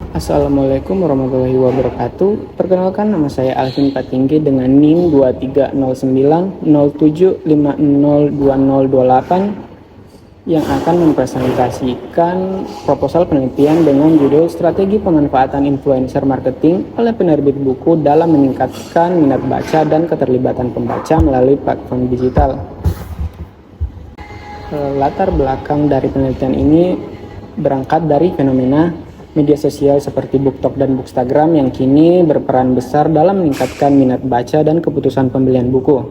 Assalamualaikum warahmatullahi wabarakatuh. Perkenalkan, nama saya Alvin Patinggi dengan NIM 230907502028 yang akan mempresentasikan proposal penelitian dengan judul Strategi Pemanfaatan Influencer Marketing oleh penerbit buku dalam meningkatkan minat baca dan keterlibatan pembaca melalui platform digital. Latar belakang dari penelitian ini berangkat dari fenomena media sosial seperti BookTok dan Bookstagram yang kini berperan besar dalam meningkatkan minat baca dan keputusan pembelian buku.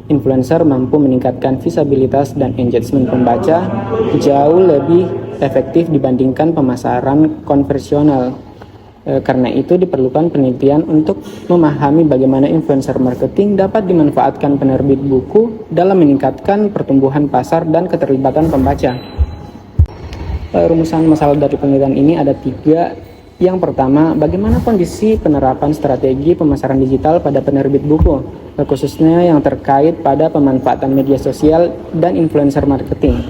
Influencer mampu meningkatkan visibilitas dan engagement pembaca jauh lebih efektif dibandingkan pemasaran konvensional. Karena itu diperlukan penelitian untuk memahami bagaimana influencer marketing dapat dimanfaatkan penerbit buku dalam meningkatkan pertumbuhan pasar dan keterlibatan pembaca. Rumusan masalah dari penelitian ini ada 3. Yang pertama, bagaimana kondisi penerapan strategi pemasaran digital pada penerbit buku, khususnya yang terkait pada pemanfaatan media sosial dan influencer marketing.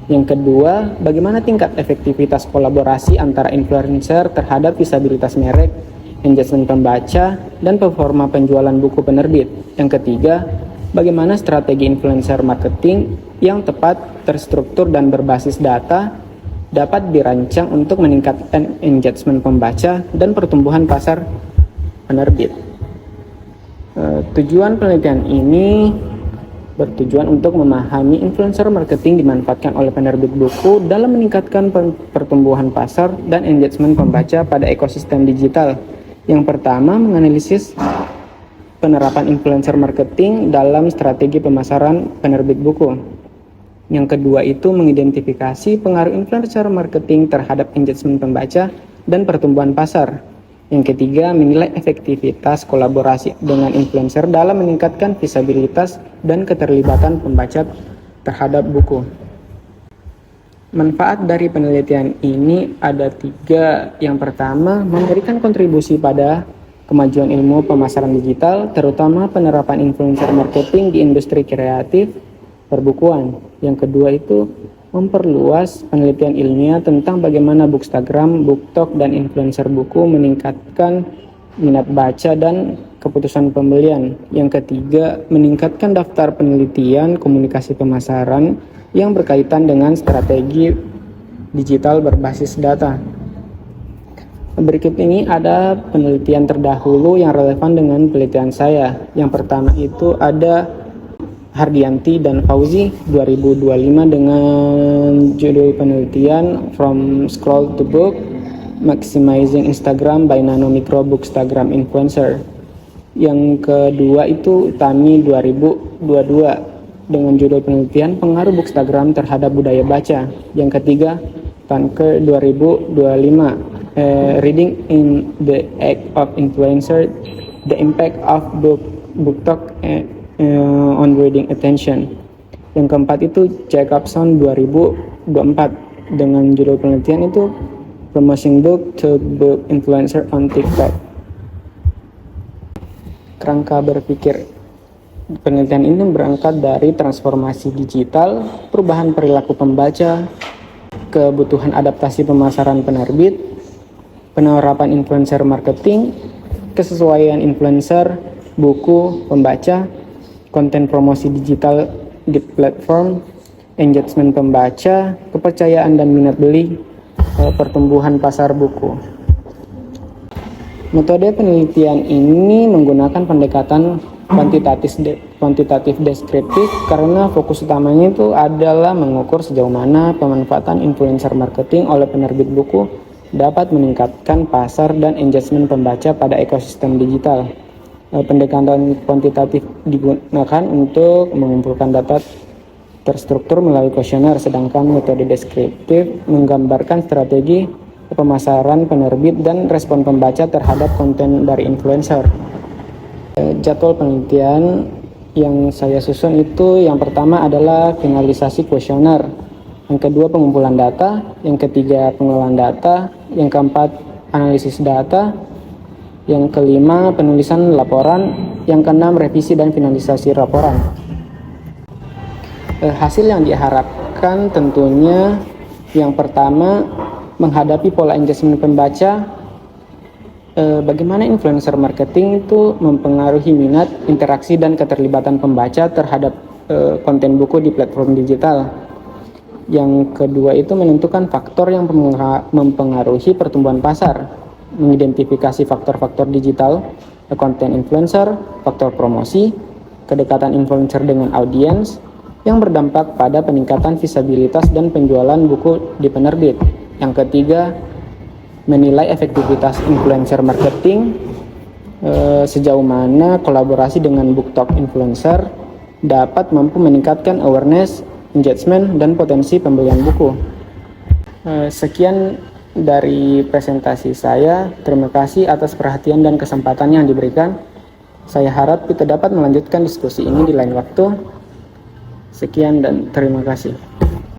Yang kedua, bagaimana tingkat efektivitas kolaborasi antara influencer terhadap visibilitas merek, engagement pembaca, dan performa penjualan buku penerbit. Yang ketiga, bagaimana strategi influencer marketing yang tepat, terstruktur, dan berbasis data dapat dirancang untuk meningkatkan engagement pembaca dan pertumbuhan pasar penerbit. Tujuan penelitian ini bertujuan untuk memahami influencer marketing dimanfaatkan oleh penerbit buku dalam meningkatkan pertumbuhan pasar dan engagement pembaca pada ekosistem digital. Yang pertama, menganalisis penerapan influencer marketing dalam strategi pemasaran penerbit buku. Yang kedua itu mengidentifikasi pengaruh influencer marketing terhadap engagement pembaca dan pertumbuhan pasar. Yang ketiga, menilai efektivitas kolaborasi dengan influencer dalam meningkatkan visibilitas dan keterlibatan pembaca terhadap buku. Manfaat dari penelitian ini ada 3. Yang pertama, memberikan kontribusi pada kemajuan ilmu pemasaran digital, terutama penerapan influencer marketing di industri kreatif perbukuan. Yang kedua itu memperluas penelitian ilmiah tentang bagaimana Bookstagram, BookTok, dan influencer buku meningkatkan minat baca dan keputusan pembelian. Yang ketiga, meningkatkan daftar penelitian komunikasi pemasaran yang berkaitan dengan strategi digital berbasis data. Berikut ini ada penelitian terdahulu yang relevan dengan penelitian saya. Yang pertama itu ada Hardianti dan Fauzi 2025 dengan judul penelitian From Scroll to Book, Maximizing Instagram by Nano Micro Bookstagram Influencer. Yang kedua itu Tami 2022 dengan judul penelitian Pengaruh Bookstagram terhadap Budaya Baca. Yang ketiga Tanker 2025 Reading in the Act of Influencer, The Impact of BookTok on Reading Attention. Yang keempat itu Jacobson 2024 dengan judul penelitian itu Promoting Book to Book Influencer on TikTok. Kerangka berpikir penelitian ini berangkat dari transformasi digital, perubahan perilaku pembaca, kebutuhan adaptasi pemasaran penerbit, penerapan influencer marketing, kesesuaian influencer, buku, pembaca, konten promosi digital di platform, engagement pembaca, kepercayaan dan minat beli, pertumbuhan pasar buku. Metode penelitian ini menggunakan pendekatan kuantitatif deskriptif karena fokus utamanya itu adalah mengukur sejauh mana pemanfaatan influencer marketing oleh penerbit buku dapat meningkatkan pasar dan engagement pembaca pada ekosistem digital. Pendekatan kuantitatif digunakan untuk mengumpulkan data terstruktur melalui kuesioner, sedangkan metode deskriptif menggambarkan strategi pemasaran penerbit dan respon pembaca terhadap konten dari influencer. Jadwal penelitian yang saya susun itu yang pertama adalah finalisasi kuesioner, yang kedua pengumpulan data, yang ketiga pengelolaan data, yang keempat analisis data, yang kelima penulisan laporan, yang keenam revisi dan finalisasi laporan. Hasil yang diharapkan tentunya yang pertama menghadapi pola engagement pembaca bagaimana influencer marketing itu mempengaruhi minat, interaksi, dan keterlibatan pembaca terhadap konten buku di platform digital. Yang kedua itu menentukan faktor yang mempengaruhi pertumbuhan pasar, mengidentifikasi faktor-faktor digital, konten influencer, faktor promosi, kedekatan influencer dengan audiens yang berdampak pada peningkatan visibilitas dan penjualan buku di penerbit. Yang ketiga, menilai efektivitas influencer marketing, sejauh mana kolaborasi dengan BookTok influencer dapat mampu meningkatkan awareness, engagement, dan potensi pembelian buku. Sekian dari presentasi saya. Terima kasih atas perhatian dan kesempatan yang diberikan. Saya harap kita dapat melanjutkan diskusi ini di lain waktu. Sekian dan terima kasih.